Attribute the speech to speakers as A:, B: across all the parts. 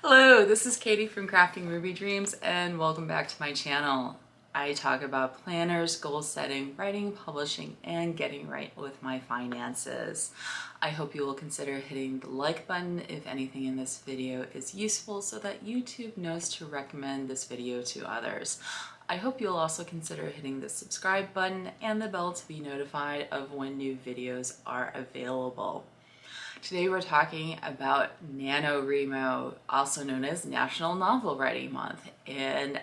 A: Hello, this is Katie from Crafting Ruby Dreams and welcome back to my channel. I talk about planners, goal setting, writing, publishing, and getting right with my finances. I hope you will consider hitting the like button if anything in this video is useful so that YouTube knows to recommend this video to others. I hope you'll also consider hitting the subscribe button and the bell to be notified of when new videos are available. Today we're talking about Nanowrimo, also known as National Novel Writing Month, and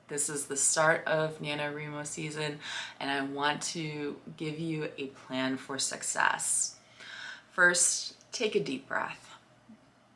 A: this is the start of Nanowrimo season, and I want to give you a plan for success. First, take a deep breath.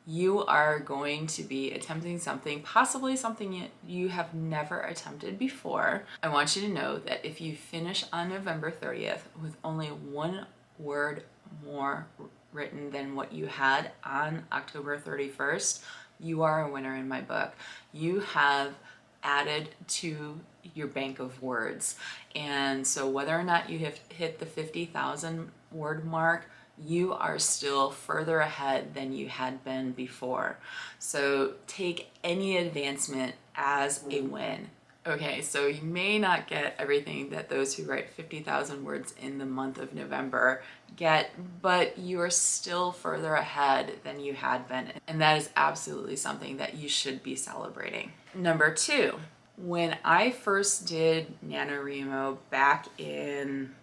A: You are going to be attempting something, possibly something you have never attempted before. I want you to know that if you finish on November 30th with only one word more written than what you had on October 31st, you are a winner in my book. You have added to your bank of words. And so whether or not you have hit the 50,000 word mark, you are still further ahead than you had been before. So take any advancement as a win. Okay, so you may not get everything that those who write 50,000 words in the month of November get, but you are still further ahead than you had been. And that is absolutely something that you should be celebrating. Number two, when I first did Nanowrimo back in,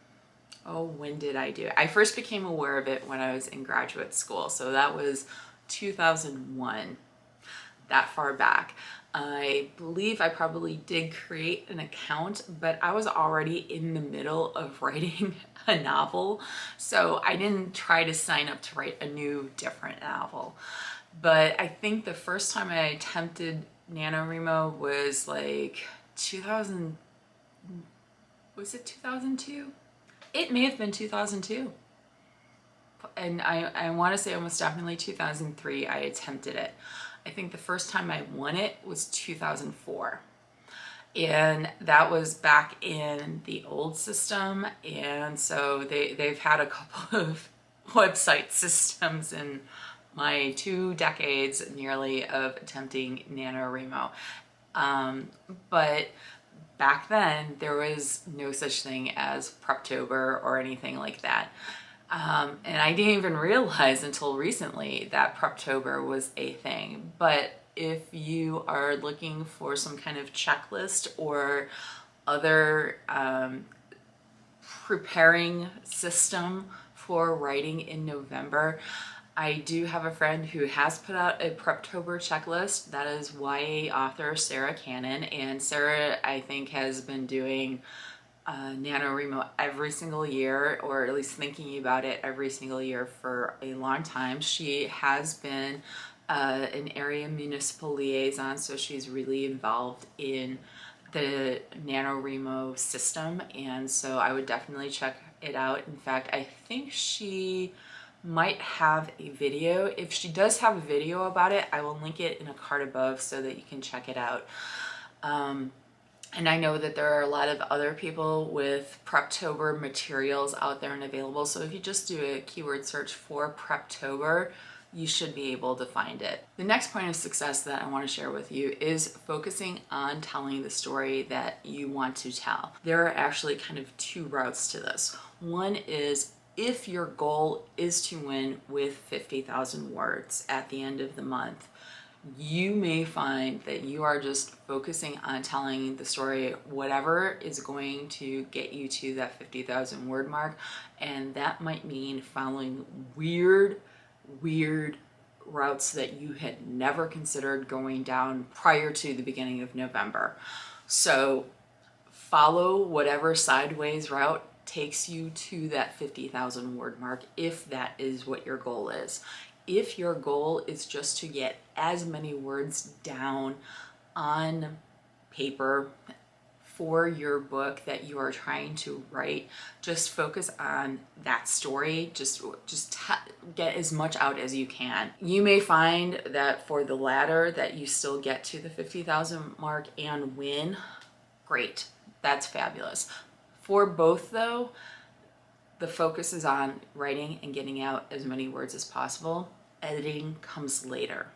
A: when did I do it? I first became aware of it when I was in graduate school. So that was 2001, that far back. I believe I probably did create an account, but I was already in the middle of writing a novel, so I didn't try to sign up to write a new, different novel. But I think the first time I attempted Nanowrimo was like 2000, was it 2002? It may have been 2002. And I want to say almost definitely 2003 I attempted it. I think the first time I won it was 2004. And that was back in the old system. And so they've had a couple of website systems in my 2 decades nearly of attempting Nanowrimo. But back then there was no such thing as Preptober or anything like that. And I didn't even realize until recently that Preptober was a thing. But if you are looking for some kind of checklist or other preparing system for writing in November, I do have a friend who has put out a Preptober checklist. That is YA author Sarah Cannon, and Sarah, I think, has been doing Nanowrimo every single year, or at least thinking about it every single year for a long time. She has been an area municipal liaison, so she's really involved in the Nanowrimo system, and so I would definitely check it out. In fact, I think she might have a video. If she does have a video about it, I will link it in a card above so that you can check it out. And I know that there are a lot of other people with Preptober materials out there and available. So if you just do a keyword search for Preptober, you should be able to find it. The next point of success that I want to share with you is focusing on telling the story that you want to tell. There are actually kind of 2 routes to this. One is if your goal is to win with 50,000 words at the end of the month, you may find that you are just focusing on telling the story, whatever is going to get you to that 50,000 word mark. And that might mean following weird routes that you had never considered going down prior to the beginning of November. So follow whatever sideways route takes you to that 50,000 word mark, if that is what your goal is. If your goal is just to get as many words down on paper for your book that you are trying to write, just focus on that story. Just get as much out as you can. You may find that for the latter that you still get to the 50,000 mark and win. Great, that's fabulous. For both though, the focus is on writing and getting out as many words as possible. Editing comes later.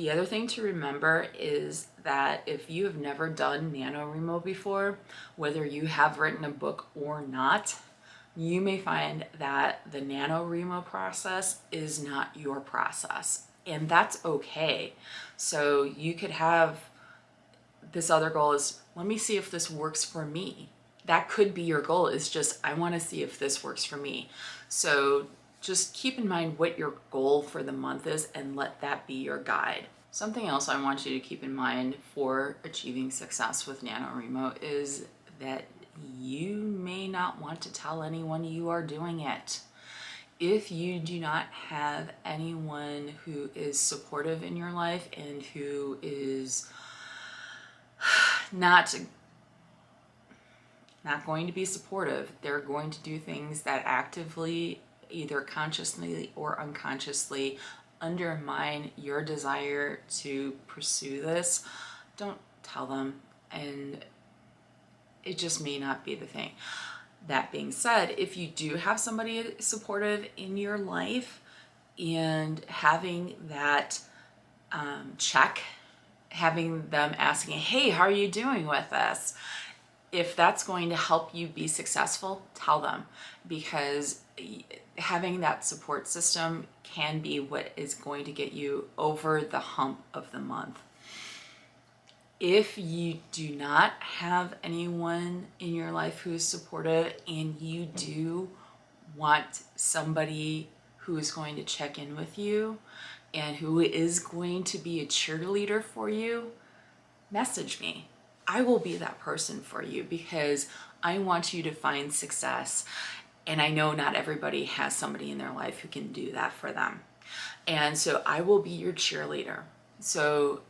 A: The other thing to remember is that if you have never done Nanowrimo before, whether you have written a book or not, you may find that the Nanowrimo process is not your process, and that's okay. So you could have this other goal is, let me see if this works for me. That could be your goal, is just, I want to see if this works for me. So just keep in mind what your goal for the month is and let that be your guide. Something else I want you to keep in mind for achieving success with Nanowrimo is that you may not want to tell anyone you are doing it. If you do not have anyone who is supportive in your life and who is not going to be supportive, they're going to do things that actively, either consciously or unconsciously, undermine your desire to pursue this, don't tell them, and it just may not be the thing. That being said, if you do have somebody supportive in your life, and having that check, having them asking, hey, how are you doing with this? If that's going to help you be successful, tell them, because having that support system can be what is going to get you over the hump of the month. If you do not have anyone in your life who is supportive, and you do want somebody who is going to check in with you and who is going to be a cheerleader for you, message me. I will be that person for you, because I want you to find success. And I know not everybody has somebody in their life who can do that for them. And so I will be your cheerleader. So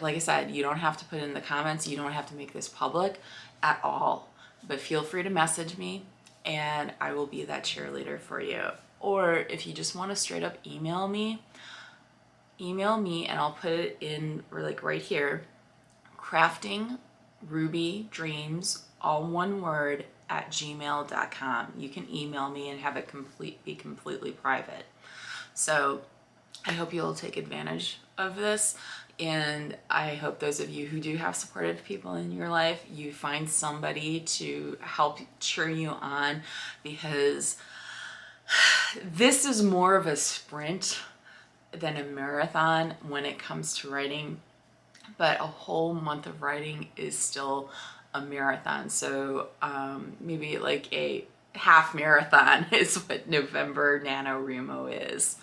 A: like I said, you don't have to put in the comments, you don't have to make this public at all, but feel free to message me and I will be that cheerleader for you. Or if you just want to straight up email me and I'll put it in like right here, craftingrubydreams, all one word, @gmail.com. You can email me and have it be completely private. So I hope you'll take advantage of this, and I hope those of you who do have supportive people in your life, you find somebody to help cheer you on, because this is more of a sprint than a marathon when it comes to writing, but a whole month of writing is still a marathon. So maybe like a half marathon is what November Nanowrimo is.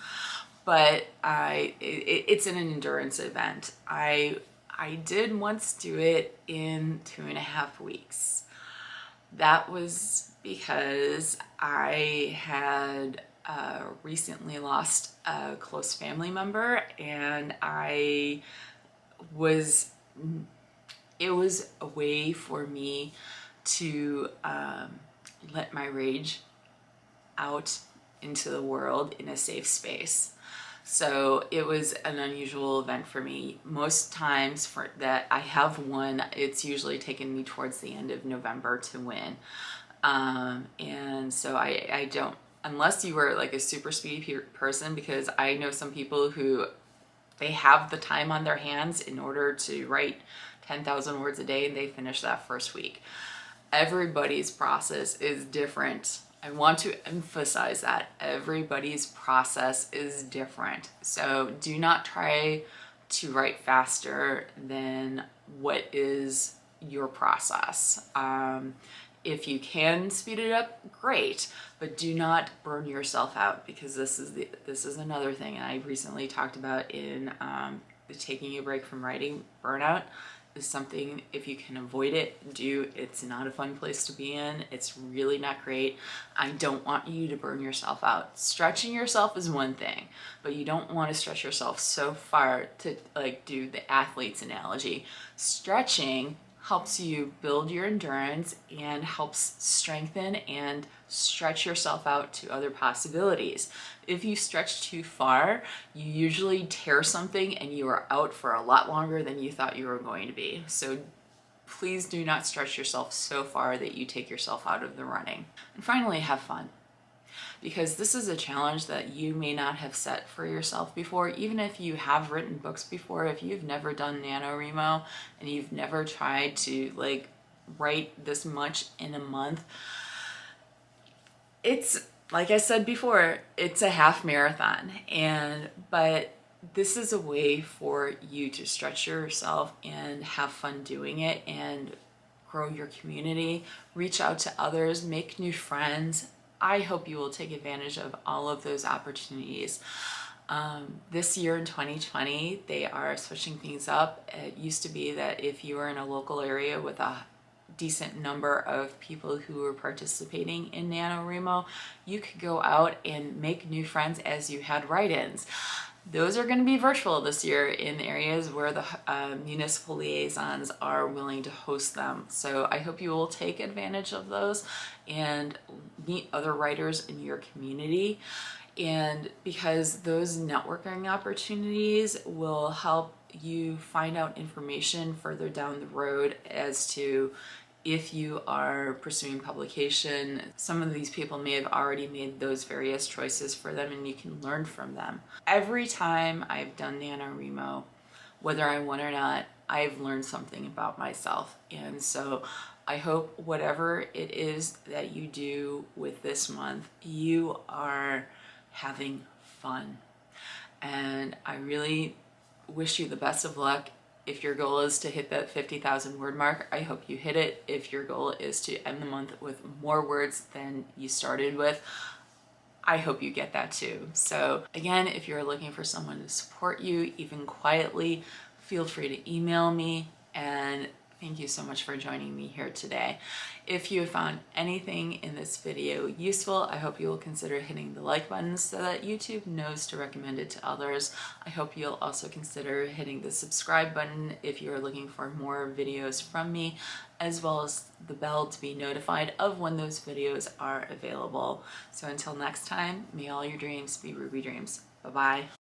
A: But it's an endurance event. I did once do it in 2.5 weeks. That was because I had recently lost a close family member, and it was a way for me to let my rage out into the world in a safe space. So it was an unusual event for me. Most times for that I have one, it's usually taken me towards the end of November to win. And so I don't, unless you are like a super speedy person, because I know some people who they have the time on their hands in order to write 10,000 words a day, and they finish that first week. Everybody's process is different. I want to emphasize that everybody's process is different. So do not try to write faster than what is your process. If you can speed it up, great, but do not burn yourself out, because this is another thing I recently talked about in the taking a break from writing. Burnout is something, if you can avoid it, do. It's not a fun place to be in. It's really not great. I don't want you to burn yourself out. Stretching yourself is one thing, but you don't want to stretch yourself so far to like do the athlete's analogy. Stretching helps you build your endurance and helps strengthen and stretch yourself out to other possibilities. If you stretch too far, you usually tear something and you are out for a lot longer than you thought you were going to be. So please do not stretch yourself so far that you take yourself out of the running. And finally, have fun. because this is a challenge that you may not have set for yourself before. Even if you have written books before, if you've never done Nanowrimo and you've never tried to like write this much in a month, it's, like I said before, it's a half marathon. But this is a way for you to stretch yourself and have fun doing it and grow your community, reach out to others, make new friends. I hope you will take advantage of all of those opportunities. This year in 2020, they are switching things up. It used to be that if you were in a local area with a decent number of people who were participating in Nanowrimo, you could go out and make new friends as you had write-ins. Those are going to be virtual this year in areas where the municipal liaisons are willing to host them. So I hope you will take advantage of those and meet other writers in your community. And because those networking opportunities will help you find out information further down the road as to if you are pursuing publication. Some of these people may have already made those various choices for them, and you can learn from them. Every time I've done Nanowrimo, whether I won or not, I've learned something about myself. And so I hope whatever it is that you do with this month, you are having fun. And I really wish you the best of luck. If your goal is to hit that 50,000 word mark, I hope you hit it. If your goal is to end the month with more words than you started with, I hope you get that too. So again, if you're looking for someone to support you, even quietly, feel free to email me. And thank you so much for joining me here today. If you have found anything in this video useful, I hope you will consider hitting the like button so that YouTube knows to recommend it to others. I hope you'll also consider hitting the subscribe button if you're looking for more videos from me, as well as the bell to be notified of when those videos are available. So until next time, may all your dreams be Ruby dreams. Bye-bye.